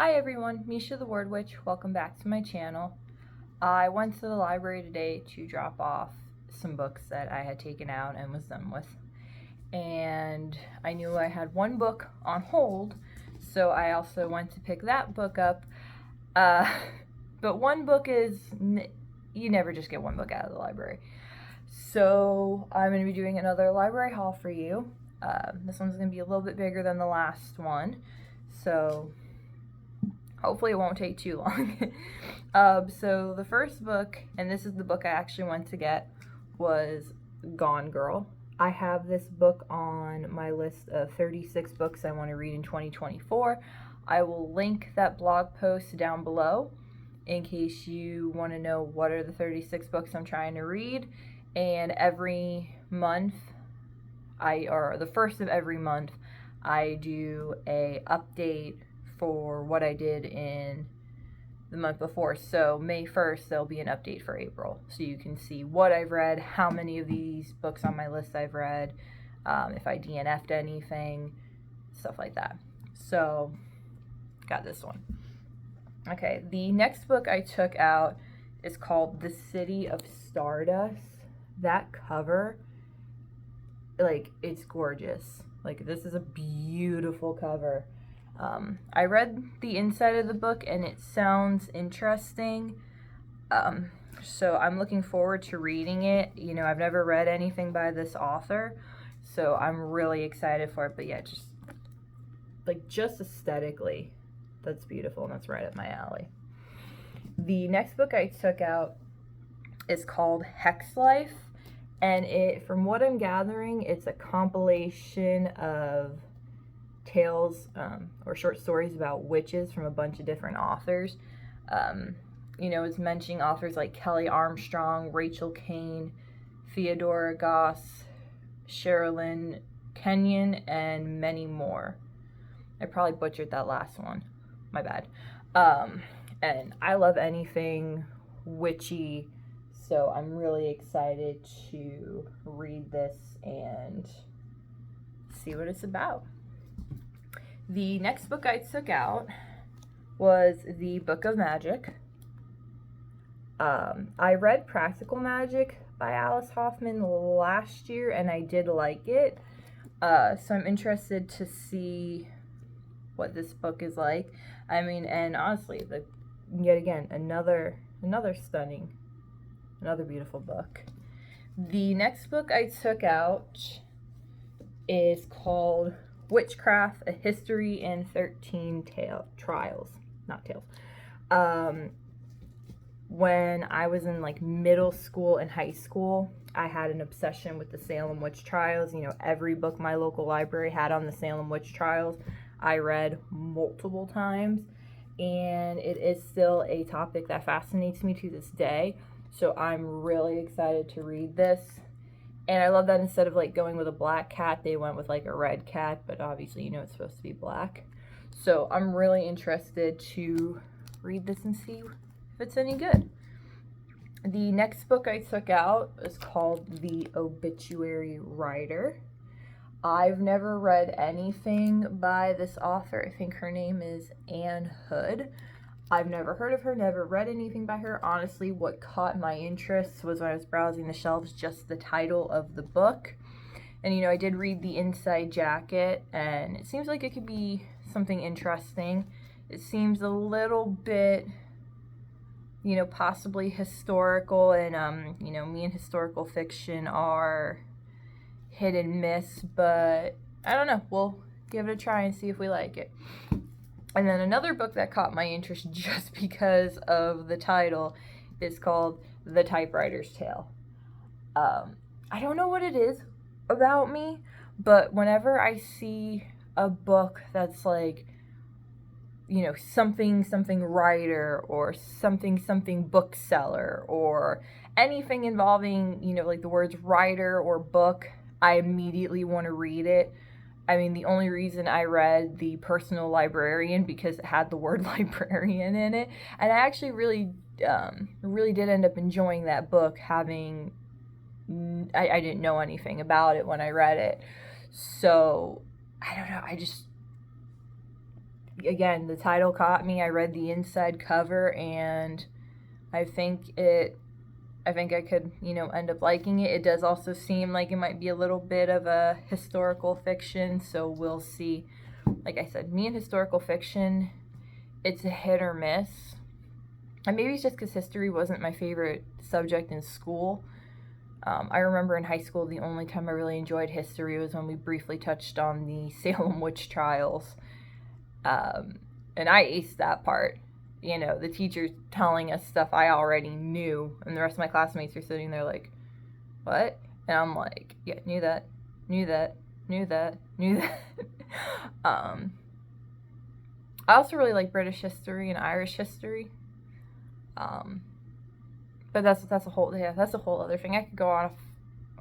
Hi everyone, Misha the Word Witch. Welcome back to my channel. I went to the library today to drop off some books that I had taken out and was done with. And I knew I had one book on hold, so I also went to pick that book up. But one book you never just get one book out of the library. So I'm going to be doing another library haul for you. This one's going to be a little bit bigger than the last one. So hopefully it won't take too long. So the first book, and this is the book I actually went to get, was Gone Girl. I have this book on my list of 36 books I want to read in 2024. I will link that blog post down below in case you want to know what are the 36 books I'm trying to read. And every month, or the first of every month, I do a update for what I did in the month before. So May 1st, there'll be an update for April. So you can see what I've read, how many of these books on my list I've read, if I DNF'd anything, stuff like that. So, got this one. Okay, the next book I took out is called The City of Stardust. That cover, like, it's gorgeous. Like, this is a beautiful cover. I read the inside of the book and it sounds interesting. So I'm looking forward to reading it. You know, I've never read anything by this author, so I'm really excited for it. But yeah, just aesthetically, that's beautiful and that's right up my alley. The next book I took out is called Hex Life, and from what I'm gathering, it's a compilation of tales or short stories about witches from a bunch of different authors. It's mentioning authors like Kelly Armstrong, Rachel Caine, Theodora Goss, Sherilyn Kenyon, and many more. I probably butchered that last one. My bad. And I love anything witchy, so I'm really excited to read this and see what it's about. The next book I took out was The Book of Magic. I read Practical Magic by Alice Hoffman last year, and I did like it. So I'm interested to see what this book is like. I mean, and honestly, yet again, another stunning, another beautiful book. The next book I took out is called Witchcraft, A History in 13 Trials. Not tales. When I was in like middle school and high school, I had an obsession with the Salem Witch Trials. You know, every book my local library had on the Salem Witch Trials, I read multiple times, and it is still a topic that fascinates me to this day. So I'm really excited to read this. And I love that instead of like going with a black cat, they went with like a red cat, but obviously, you know, it's supposed to be black. So I'm really interested to read this and see if it's any good. The next book I took out is called The Obituary Writer. I've never read anything by this author. I think her name is Anne Hood. I've never heard of her, never read anything by her. Honestly, what caught my interest was when I was browsing the shelves, just the title of the book. And, you know, I did read the inside jacket, and it seems like it could be something interesting. It seems a little bit, you know, possibly historical, and, you know, me and historical fiction are hit and miss, but I don't know. We'll give it a try and see if we like it. And then another book that caught my interest just because of the title is called The Typewriter's Tale. I don't know what it is about me, but whenever I see a book that's like, you know, something writer or something bookseller or anything involving, you know, like the words writer or book, I immediately want to read it. I mean, the only reason I read The Personal Librarian because it had the word librarian in it, and I actually really did end up enjoying that book. I didn't know anything about it when I read it, so I don't know. again, the title caught me. I read the inside cover, and I think I could, end up liking it. It does also seem like it might be a little bit of a historical fiction, so we'll see. Like I said, me and historical fiction, it's a hit or miss. And maybe it's just because history wasn't my favorite subject in school. I remember in high school, the only time I really enjoyed history was when we briefly touched on the Salem witch trials. And I aced that part. The teacher's telling us stuff I already knew, and the rest of my classmates are sitting there like, what? And I'm like, yeah, knew that. I also really like British history and Irish history. But that's a whole other thing. I could go off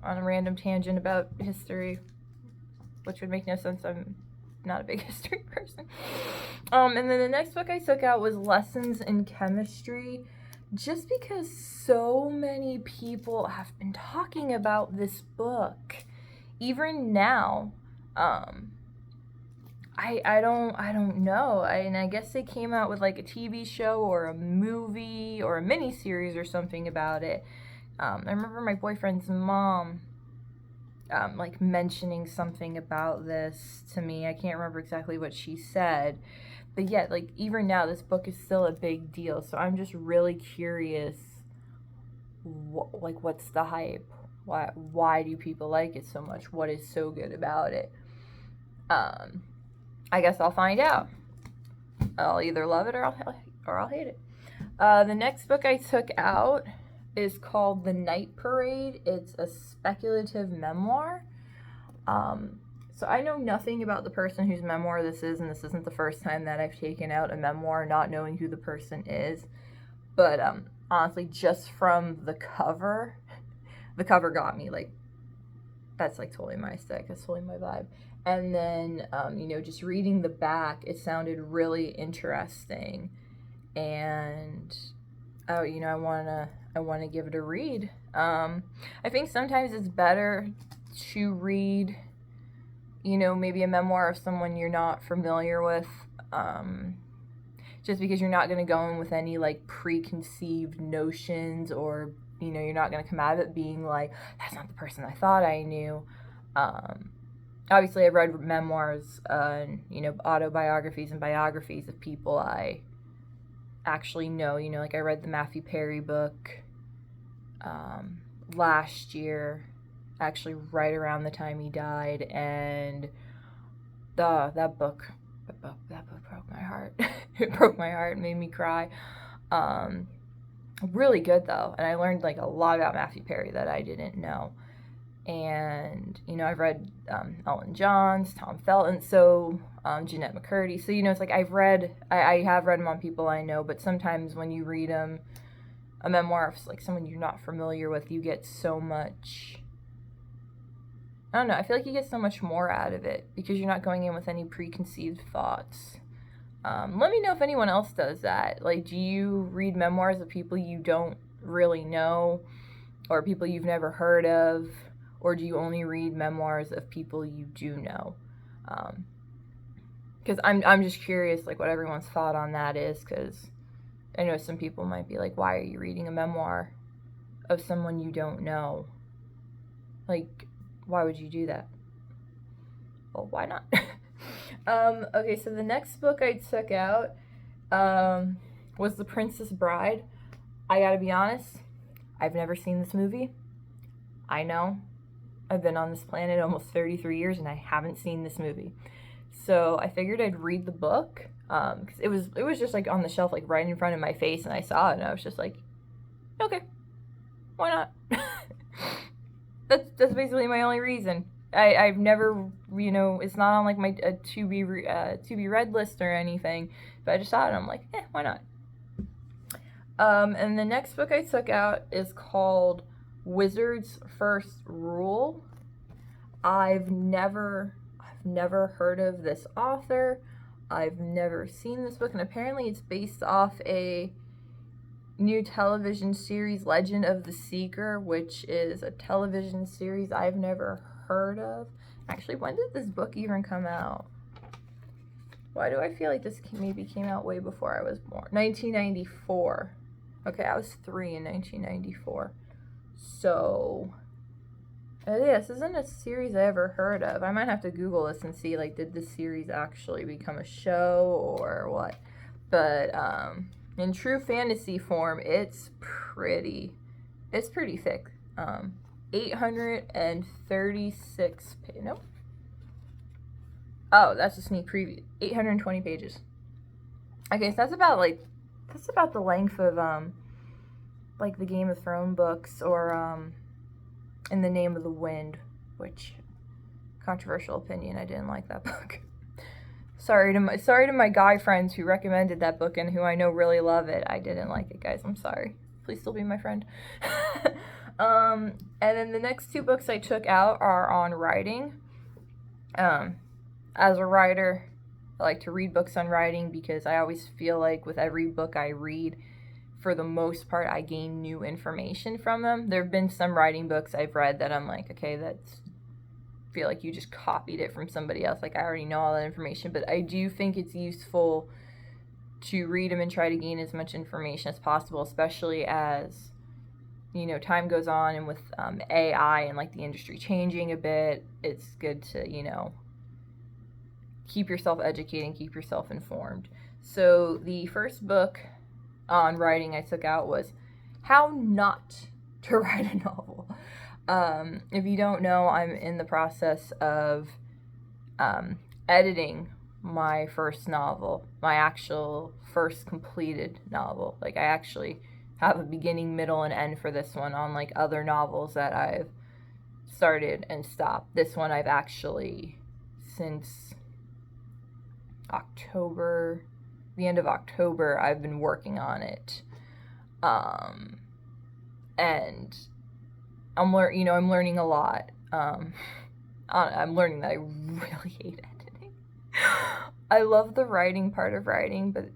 on a random tangent about history, which would make no sense. I'm not a big history person. And then the next book I took out was Lessons in Chemistry, just because so many people have been talking about this book. Even now, I don't know. And I guess they came out with like a TV show or a movie or a mini series or something about it. I remember my boyfriend's mom like mentioning something about this to me. I can't remember exactly what she said, but yet, like, even now, this book is still a big deal. So I'm just really curious, what's the hype? Why do people like it so much? What is so good about it? I guess I'll find out. I'll either love it or I'll hate it. The next book I took out is called The Night Parade. It's a speculative memoir. So I know nothing about the person whose memoir this is, and this isn't the first time that I've taken out a memoir not knowing who the person is. But honestly, just from the cover got me. Like, that's like totally my aesthetic. That's totally my vibe. And then, just reading the back, it sounded really interesting. And, I want to give it a read. I think sometimes it's better to read, maybe a memoir of someone you're not familiar with, just because you're not going to go in with any, like, preconceived notions, or, you're not going to come out of it being like, that's not the person I thought I knew. Obviously, I've read memoirs, autobiographies and biographies of people I actually know. Like I read the Matthew Perry book last year, actually right around the time he died, and that book broke my heart. It broke my heart, made me cry. Really good though, and I learned like a lot about Matthew Perry that I didn't know. And I've read Elton John's, Tom Felton, so Jeanette McCurdy. So it's like I have read them on people I know, but sometimes when you read them, a memoir of like someone you're not familiar with, you get so much. I don't know. I feel like you get so much more out of it because you're not going in with any preconceived thoughts. Let me know if anyone else does that. Like, do you read memoirs of people you don't really know, or people you've never heard of? Or do you only read memoirs of people you do know? Because I'm just curious, like, what everyone's thought on that is, because I know some people might be like, why are you reading a memoir of someone you don't know? Like, why would you do that? Well, why not? Okay, so the next book I took out was The Princess Bride. I gotta be honest, I've never seen this movie. I know. I've been on this planet almost 33 years and I haven't seen this movie. So I figured I'd read the book, because it was just like on the shelf, like right in front of my face, and I saw it and I was just like, okay, why not? That's basically my only reason. I've never, it's not on like my to be read list or anything, but I just saw it and I'm like, why not? And the next book I took out is called Wizard's First Rule. I've never heard of this author. I've never seen this book, and apparently it's based off a new television series, Legend of the Seeker, which is a television series I've never heard of. Actually, when did this book even come out? Why do I feel like this maybe came out way before I was born? 1994. Okay, I was 3 in 1994. So, yeah, this isn't a series I ever heard of. I might have to Google this and see, like, did this series actually become a show or what? But, in true fantasy form, it's pretty thick. 836 nope. Oh, that's a sneak preview. 820 pages. Okay, so that's about the length of like the Game of Thrones books or In the Name of the Wind, which controversial opinion, I didn't like that book. Sorry to my guy friends who recommended that book and who I know really love it. I didn't like it, guys. I'm sorry. Please still be my friend. And then the next 2 books I took out are on writing. As a writer, I like to read books on writing because I always feel like with every book I read, for the most part, I gain new information from them. There have been some writing books I've read that I'm like, okay, feel like you just copied it from somebody else. Like, I already know all that information, but I do think it's useful to read them and try to gain as much information as possible, especially as, you know, time goes on and with AI and, like, the industry changing a bit, it's good to, you know, keep yourself educated and keep yourself informed. So the first book on writing I took out was How Not to Write a Novel. If you don't know, I'm in the process of editing my first novel, my actual first completed novel. Like, I actually have a beginning, middle, and end for this one, unlike other novels that I've started and stopped. This one I've actually, since October, the end of October, I've been working on it. And I'm learning a lot. I'm learning that I really hate editing. I love the writing part of writing, but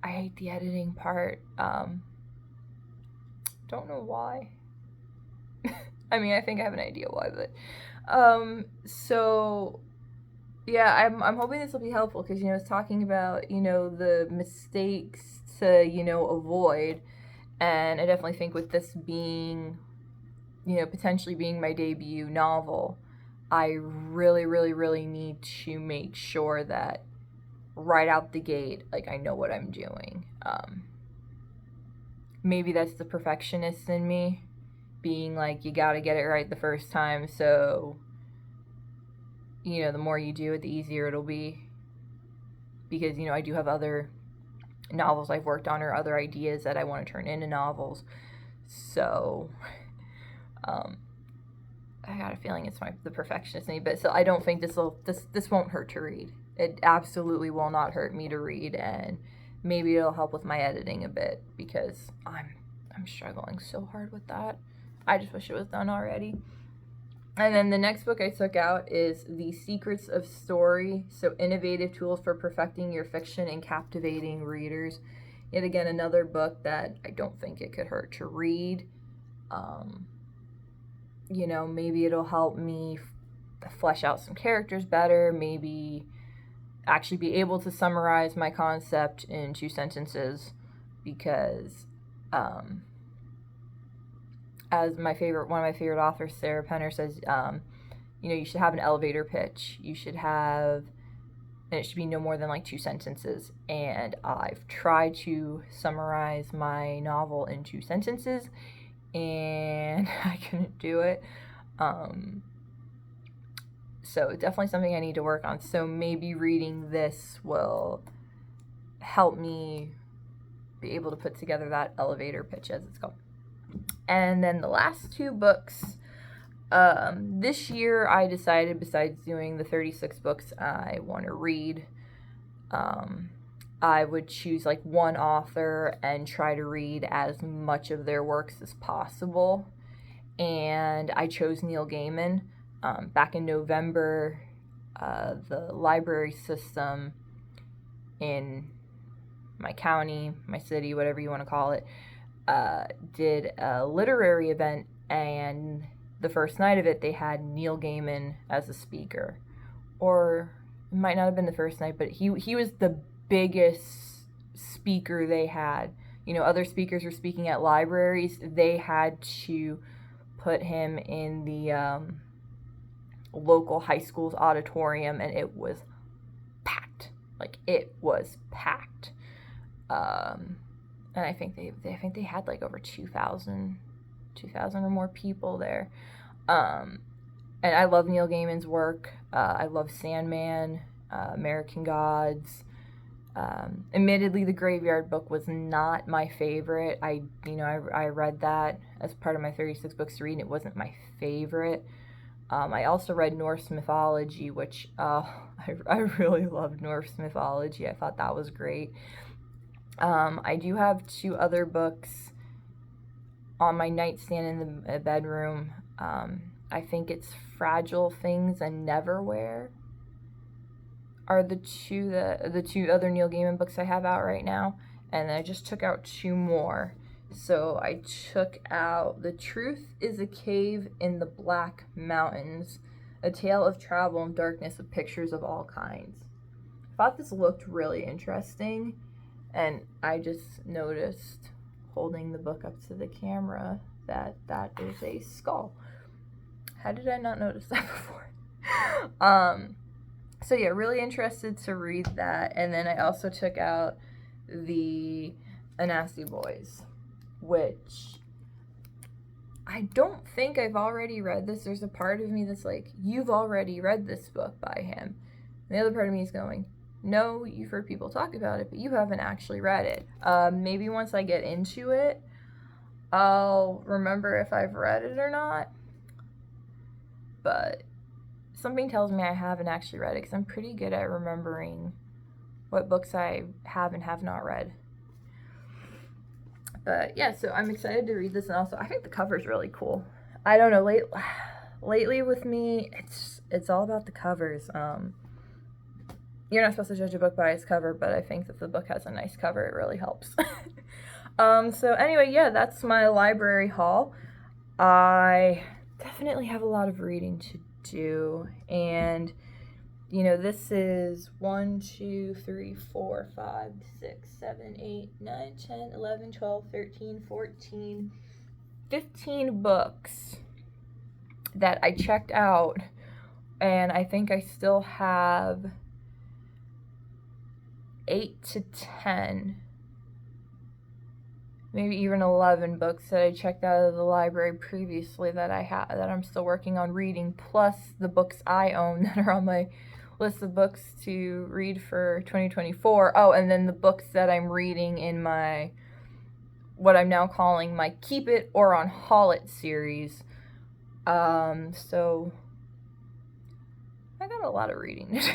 I hate the editing part. Don't know why. I mean, I think I have an idea why, but so yeah, I'm hoping this will be helpful because, you know, it's talking about, you know, the mistakes to, you know, avoid, and I definitely think with this being, you know, potentially being my debut novel, I really, really, really need to make sure that right out the gate, like, I know what I'm doing. Maybe that's the perfectionist in me, being like, you gotta get it right the first time, so, you know, the more you do it, the easier it'll be. Because, you know, I do have other novels I've worked on or other ideas that I want to turn into novels. So, I got a feeling it's the perfectionist in me, but so I don't think this won't hurt to read. It absolutely will not hurt me to read, and maybe it'll help with my editing a bit because I'm struggling so hard with that. I just wish it was done already. And then the next book I took out is The Secrets of Story, so innovative tools for perfecting your fiction and captivating readers. Yet again, another book that I don't think it could hurt to read. You know, maybe it'll help me flesh out some characters better, maybe actually be able to summarize my concept in 2 sentences, because as one of my favorite authors, Sarah Penner, says, you know, you should have an elevator pitch. And it should be no more than like 2 sentences. And I've tried to summarize my novel in 2 sentences, and I couldn't do it. So definitely something I need to work on. So maybe reading this will help me be able to put together that elevator pitch, as it's called. And then the last 2 books, this year I decided, besides doing the 36 books I want to read, I would choose like one author and try to read as much of their works as possible. And I chose Neil Gaiman. Back in November, the library system in my county, my city, whatever you want to call it, did a literary event, and the first night of it, they had Neil Gaiman as a speaker. Or might not have been the first night, but he was the biggest speaker they had. You know, other speakers were speaking at libraries. They had to put him in the local high school's auditorium, and it was packed. Like, it was packed. And I think they had like over 2,000 or more people there. And I love Neil Gaiman's work. I love Sandman, American Gods. Admittedly, The Graveyard Book was not my favorite. I read that as part of my 36 books to read, and it wasn't my favorite. I also read Norse mythology, which I really loved Norse mythology. I thought that was great. I do have 2 other books on my nightstand in the bedroom. I think it's Fragile Things and Neverwhere are the two other Neil Gaiman books I have out right now. And I just took out 2 more. So I took out The Truth is a Cave in the Black Mountains, A Tale of Travel and Darkness with Pictures of All Kinds. I thought this looked really interesting, and I just noticed, holding the book up to the camera, that is a skull. How did I not notice that before? So yeah, really interested to read that. And then I also took out the Anansi Boys, which I don't think I've already read this. There's a part of me that's like, you've already read this book by him. And the other part of me is going, no, you've heard people talk about it, but you haven't actually read it. Maybe once I get into it, I'll remember if I've read it or not. But something tells me I haven't actually read it, because I'm pretty good at remembering what books I have and have not read. But yeah, so I'm excited to read this, and also I think the cover's really cool. I don't know, lately with me, it's all about the covers. You're not supposed to judge a book by its cover, but I think that the book has a nice cover. It really helps. So anyway, yeah, that's my library haul. I definitely have a lot of reading to do, and you know, this is 1, 2, 3, 4, 5, 6, 7, 8, 9, 10, 11, 12, 13, 14, 15 books that I checked out, and I think I still have 8 to 10, maybe even 11 books that I checked out of the library previously that I'm still working on reading, plus the books I own that are on my list of books to read for 2024. Oh, and then the books that I'm reading in my, what I'm now calling my Keep It or on Haul It series. So I got a lot of reading to do.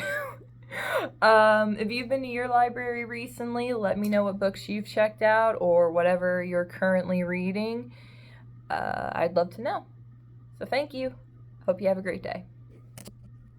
If you've been to your library recently, let me know what books you've checked out or whatever you're currently reading. I'd love to know. So thank you. Hope you have a great day.